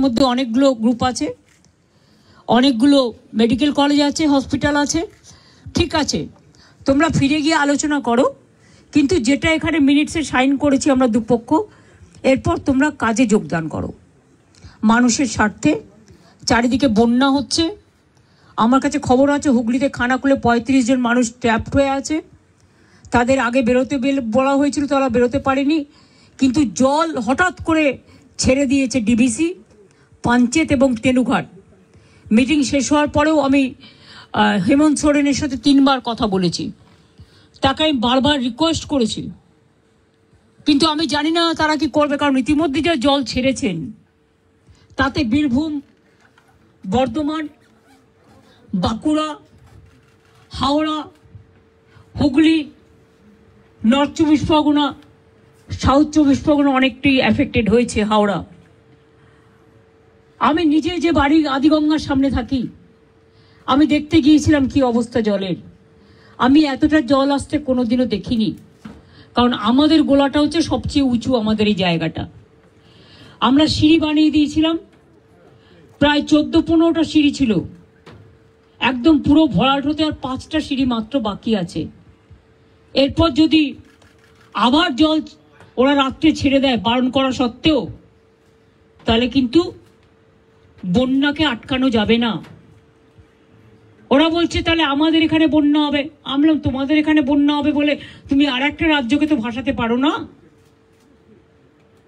মধ্যে অনেকগুলো গ্রুপ আছে, অনেকগুলো মেডিকেল কলেজ আছে, হসপিটাল আছে, ঠিক আছে, তোমরা ফিরে গিয়ে আলোচনা করো, কিন্তু যেটা এখানে মিনিটসে সাইন করেছি আমরা দুপক্ষ, এরপর তোমরা কাজে যোগদান করো মানুষের স্বার্থে। চারিদিকে বন্যা হচ্ছে, আমার কাছে খবর আছে হুগলিতে খানাকুলে 35 জন মানুষ ট্র্যাপড হয়ে আছে, তাদের আগে বেরোতে বলা হয়েছিল, তারা বেরোতে পারেনি, কিন্তু জল হঠাৎ করে ছেড়ে দিয়েছে ডিভিসি, পাঞ্চেত এবং তেনুঘাট। মিটিং শেষ হওয়ার পরেও আমি হেমন্ত সোরেনের সাথে 3 বার কথা বলেছি, তাকে আমি বারবার রিকোয়েস্ট করেছি, কিন্তু আমি জানি না তারা কি করবে, কারণ ইতিমধ্যে যা জল ছেড়েছেন তাতে বীরভূম, বর্ধমান, বাঁকুড়া, হাওড়া, হুগলি, নর্থ 24 পরগনা, সাউথ 24 পরগনা অনেকটাই এফেক্টেড হয়েছে। হাওড়া, আমি নিজে যে বাড়ি আদিগঙ্গার সামনে থাকি, আমি দেখতে গিয়েছিলাম কি অবস্থা জলের। আমি এতটা জল আসতে কোনোদিনও দেখিনি, কারণ আমাদের গোলাটা হচ্ছে সবচেয়ে উঁচু, আমাদের এই জায়গাটা। আমরা সিঁড়ি বানিয়ে দিয়েছিলাম, প্রায় 14-15টা সিঁড়ি ছিল, একদম পুরো ভরাট হতে আর 5টা সিঁড়ি মাত্র বাকি আছে। এরপর যদি আবার জল ওরা রাত্রে ছেড়ে দেয় বারণ করা সত্ত্বেও, তাহলে কিন্তু বন্যাকে আটকানো যাবে না। ওরা বলছে তাহলে আমাদের এখানে বন্যা হবে, আমরা তোমাদের এখানে বন্যা হবে বলে তুমি আর একটা রাজ্যকে তো ভাসাতে পারো না।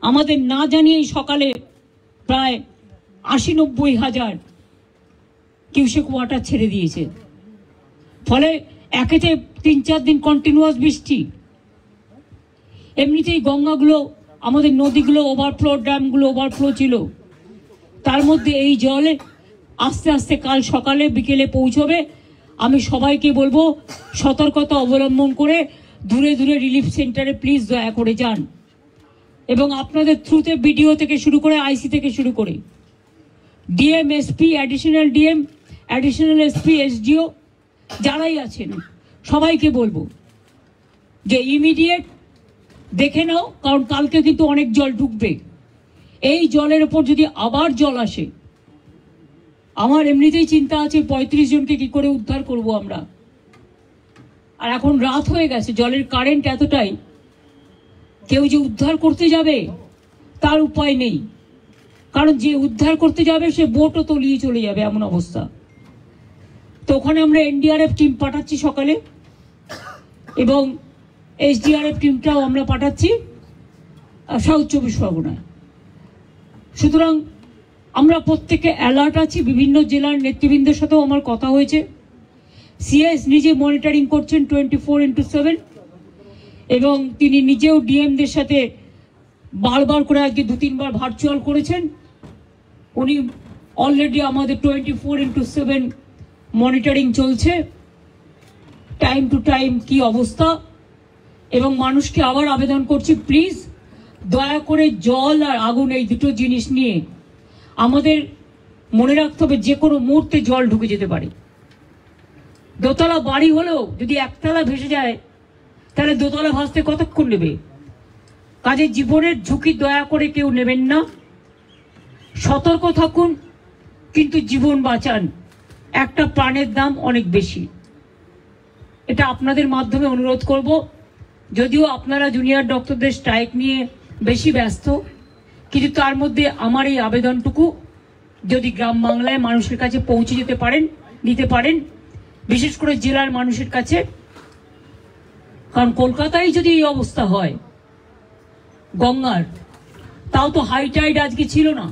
আমাদের না জানিয়েই সকালে প্রায় 80-90 হাজার কিউসেক ওয়াটার ছেড়ে দিয়েছে, ফলে একেতে 3-4 দিন কন্টিনিউয়াস বৃষ্টি। এমনিতেই গঙ্গাগুলো, আমাদের নদীগুলো ওভারফ্লো, ড্যামগুলো ওভারফ্লো ছিল, তার মধ্যে এই জলে আস্তে আস্তে কাল সকালে বিকেলে পৌঁছবে। আমি সবাইকে বলবো সতর্কতা অবলম্বন করে দূরে দূরে রিলিফ সেন্টারে প্লিজ দয়া করে যান, এবং আপনাদের থ্রুতে বিডিও থেকে শুরু করে আইসি থেকে শুরু করে DM, SP, additional DM, additional SP, SDO যারাই আছেন সবাইকে বলবো যে ইমিডিয়েট দেখে নাও, কারণ কালকে কিন্তু অনেক জল ঢুকবে। এই জলের ওপর যদি আবার জল আসে, আমার এমনিতেই চিন্তা আছে 35 জনকে কি করে উদ্ধার করব আমরা। আর এখন রাত হয়ে গেছে, জলের কারেন্ট এতটাই, কেউ যে উদ্ধার করতে যাবে তার উপায় নেই, কারণ যে উদ্ধার করতে যাবে সে বোটও তলিয়ে চলে যাবে, এমন অবস্থা। তো ওখানে আমরা এনডিআরএফ টিম পাঠাচ্ছি সকালে, এবং এসডিআরএফ টিমটাও আমরা পাঠাচ্ছি সাউথ 24 পরগনায়। সুতরাং আমরা প্রত্যেকে অ্যালার্ট আছি। বিভিন্ন জেলার নেতৃবৃন্দের সাথেও আমার কথা হয়েছে, সিএস নিজে মনিটরিং করছেন 24x7, এবং তিনি নিজেও ডিএমদের সাথে বারবার করে আজকে 2-3 বার ভার্চুয়াল করেছেন। উনি অলরেডি আমাদের 24x7 মনিটরিং চলছে, টাইম টু টাইম কি অবস্থা। এবং মানুষকে আবার আবেদন করছি, প্লিজ দয়া করে জল আর আগুন এই দুটো জিনিস নিয়ে আমাদের মনে রাখতে হবে, যে কোনো মুহূর্তে জল ঢুকে যেতে পারে। দোতলা বাড়ি হলেও যদি একতলা ভেসে যায়, তাহলে দোতলা ভাসতে কতক্ষণ নেবে? কাজে জীবনের ঝুঁকি দয়া করে কেউ নেবেন না, সতর্ক থাকুন, কিন্তু জীবন বাঁচান। একটা প্রাণের দাম অনেক বেশি, এটা আপনাদের মাধ্যমে অনুরোধ করব। যদিও আপনারা জুনিয়র ডক্টরদের স্ট্রাইক নিয়ে বেশি ব্যস্ত, কিন্তু তার মধ্যে আমার এই আবেদনটুকু যদি গ্রাম বাংলায় মানুষের কাছে পৌঁছে দিতে পারেন, বিশেষ করে জেলার মানুষের কাছে। কারণ কলকাতায় যদি এই অবস্থা হয় গঙ্গার, তাও তো হাই টাইড আজকে ছিল না,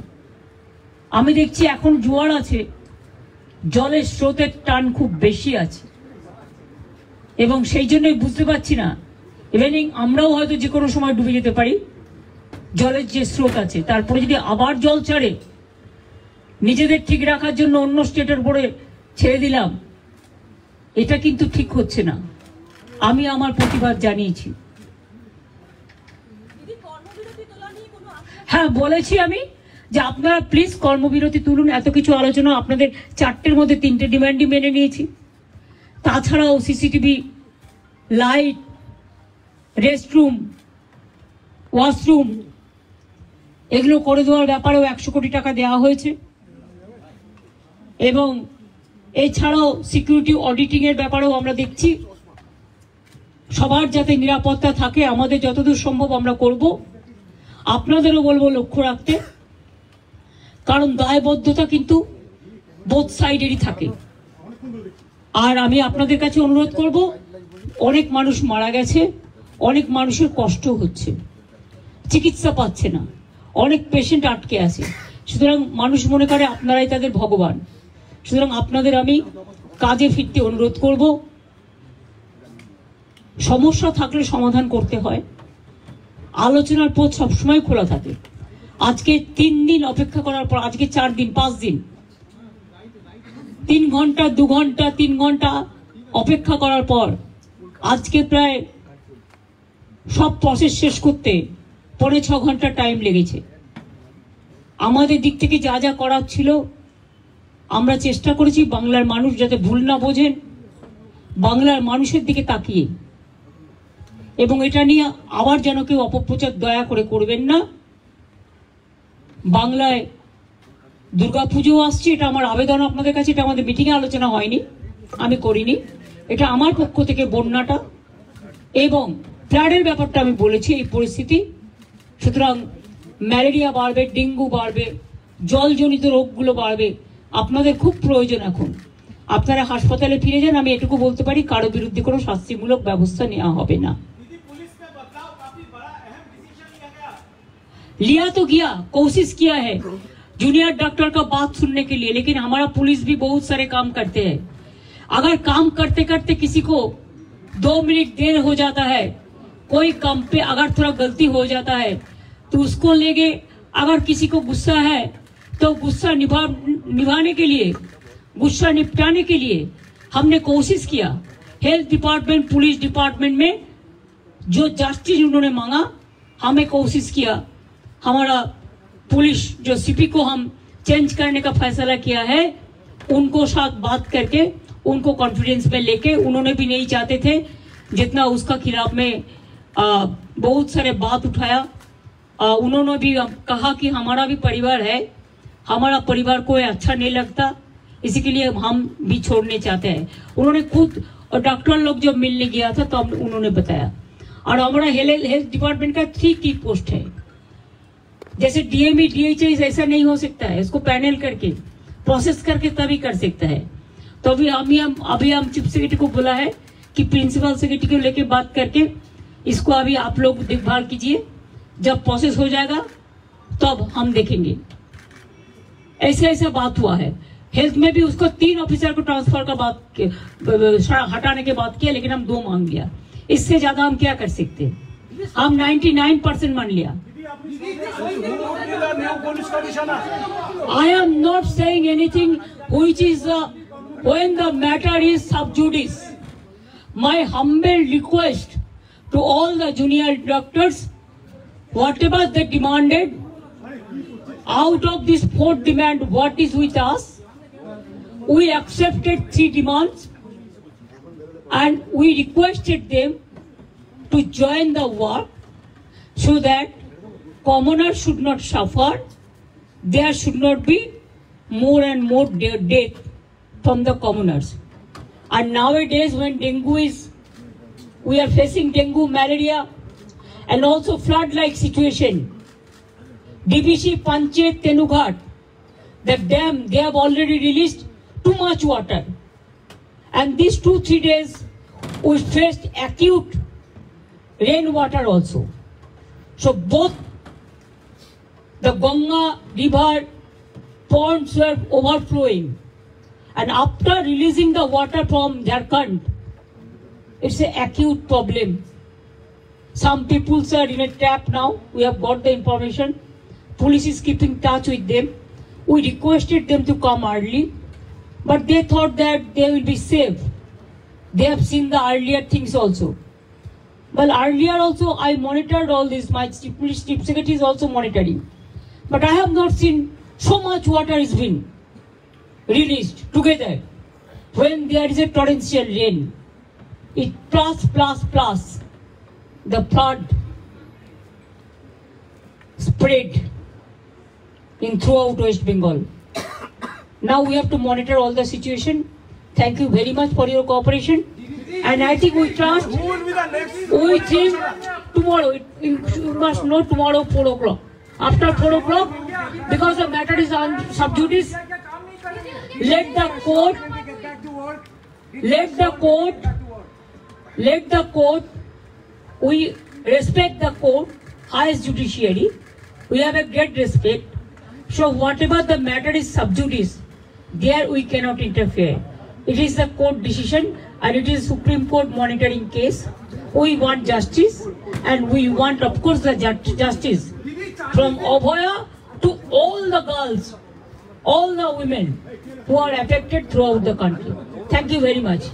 আমি দেখছি এখন জোয়ার আছে, জলের স্রোতের টান খুব বেশি আছে, এবং সেই জন্যই বুঝতে পারছি না, ইভেনিং আমরাও হয়তো যে কোনো সময় ডুবে যেতে পারি। জলের যে স্রোত আছে, তারপরে যদি আবার জল ছাড়ে, নিজেদের ঠিক রাখার জন্য অন্য স্টেটের উপরে ছেড়ে দিলাম, এটা কিন্তু ঠিক হচ্ছে না। আমি আমার প্রতিবাদ জানিয়েছি। হ্যাঁ, বলেছি আমি যে আপনারা প্লিজ কর্মবিরতি তুলুন। এত কিছু আলোচনা, আপনাদের 4টের মধ্যে 3টে ডিমান্ডই মেনে নিয়েছি। তাছাড়াও সিসিটিভি, লাইট, রেস্টরুম, ওয়াশরুম, এগুলো করে দেওয়ার ব্যাপারেও 100 কোটি টাকা দেওয়া হয়েছে। এবং এছাড়াও সিকিউরিটি অডিটিং এর ব্যাপারেও আমরা দেখছি, সবার যাতে নিরাপত্তা থাকে আমাদের যতদূর সম্ভব আমরা করব। আপনাদেরও বলবো লক্ষ্য রাখতে, কারণ দায়বদ্ধতা কিন্তু বোথ সাইডেরই থাকে। আর আমি আপনাদের কাছে অনুরোধ করব, অনেক মানুষ মারা গেছে, অনেক মানুষের কষ্ট হচ্ছে, চিকিৎসা পাচ্ছে না, অনেক পেশেন্ট আটকে আছে। সুতরাং মানুষ মনে করে আপনারাই তাদের ভগবান। সুতরাং আপনাদের আমি কাজে ফিরতে অনুরোধ করব। সমস্যা থাকলে সমাধান করতে হয়, আলোচনার পথ সবসময় খোলা থাকে। আজকে 3 দিন অপেক্ষা করার পর, আজকে 4 দিন 5 দিন, 3 ঘন্টা 2 ঘন্টা 3 ঘন্টা অপেক্ষা করার পর আজকে প্রায় সব প্রসেস শেষ করতে 5.5 ঘন্টা টাইম লেগেছে। আমাদের দিক থেকে যা যা করার ছিল আমরা চেষ্টা করেছি বাংলার মানুষ যাতে ভুল না বোঝেন, বাংলার মানুষের দিকে তাকিয়ে। এবং এটা নিয়ে আবার যেন কেউ অপপ্রচার দয়া করে করবেন না। বাংলায় দুর্গাপুজো আসছে, এটা আমার আবেদন আপনাদের কাছে। এটা আমাদের মিটিংয়ে আলোচনা হয়নি, আমি করিনি, এটা আমার পক্ষ থেকে বন্যাটা এবং ফ্লাডের ব্যাপারটা আমি বলেছি, এই পরিস্থিতি। সুতরাং ম্যালেরিয়া বাড়বে, ডেঙ্গু বাড়বে, জলজনিত রোগগুলো বাড়বে, আপনাদের খুব প্রয়োজন এখন। আপনারা হাসপাতালে ফিরে যান। আমি এটুকু বলতে পারি, কারো বিরুদ্ধে কোনো শাস্তিমূলক ব্যবস্থা নেওয়া হবে না। लिया तो गया, कोशिश किया है जूनियर डॉक्टर का बात सुनने के लिए, लेकिन हमारा पुलिस भी बहुत सारे काम करते हैं। अगर काम करते करते किसी को 2 मिनट देर हो जाता है, कोई काम पे अगर थोड़ा गलती हो जाता है तो उसको लेके, अगर किसी को गुस्सा है तो गुस्सा निभाने के लिए, गुस्सा निपटाने के लिए हमने कोशिश किया। हेल्थ डिपार्टमेंट, पुलिस डिपार्टमेंट में जो जस्टिस उन्होंने मांगा, हमें कोशिश किया। हमारा पुलिस जो सीपी को हम चेंज करने का फैसला किया है, उनको साथ बात करके उनको कॉन्फिडेंस में लेके, उन्होंने भी नहीं चाहते थे जितना उसका खिलाफ में बहुत सारे बात उठाया। उन्होंने भी कहा कि हमारा भी परिवार है, हमारा परिवार को अच्छा नहीं लगता, इसी के लिए हम भी छोड़ने चाहते हैं। उन्होंने खुद, और डॉक्टर लोग जब मिलने गया था तो उन्होंने बताया। और हमारा हेल्थ डिपार्टमेंट का 3 की पोस्ट है, जैसे डीएमई डीएचआई ऐसा नहीं हो सकता है, इसको पैनल करके प्रोसेस करके तभी कर सकता है। तो अभी हम चीफ सेक्रेटरी को बोला है कि प्रिंसिपल सेक्रेटरी को लेके बात करके इसको अभी आप लोग देखभाल कीजिए, जब प्रोसेस हो जाएगा तब हम देखेंगे। ऐसा बात हुआ है। हेल्थ में भी उसको 3 ऑफिसर को ट्रांसफर का बात हटाने के बात किया, लेकिन हम 2 मांग लिया। इससे ज्यादा हम क्या कर सकते हैं? हम 99% मान लिया। I am not saying anything which is when the matter is sub judice. My humble request to all the junior doctors, whatever they demanded, out of this 4th demand, what is with us, we accepted 3 demands and we requested them to join the work so that commoners should not suffer, there should not be more and more death from the commoners. And nowadays when dengue is, we are facing dengue, malaria and also flood-like situation. DBC Panchayat Tenughat, the dam, they have already released too much water. And these 2-3 days we faced acute rainwater also. So both the Ganga river ponds were overflowing, and after releasing the water from Jharkhand, it's an acute problem. Some people are in a trap now. We have got the information. Police is keeping touch with them. We requested them to come early, but they thought that they will be safe. They have seen the earlier things also. Well, earlier also I monitored all this. My police chief secretary is also monitoring. But I have not seen so much water is been released together. When there is a torrential rain, it plus the flood spread in throughout West Bengal. Now we have to monitor all the situation. Thank you very much for your cooperation. And I think we trust, we think tomorrow, you must know tomorrow 4 o'clock. After 4 o'clock, because the matter is on sub judice, let the court, we respect the court, highest judiciary. We have a great respect. So whatever the matter is sub judice, there we cannot interfere. It is the court decision and it is Supreme Court monitoring case. We want justice and we want, of course, the justice from Abhaya to all the girls, all the women who are affected throughout the country. Thank you very much.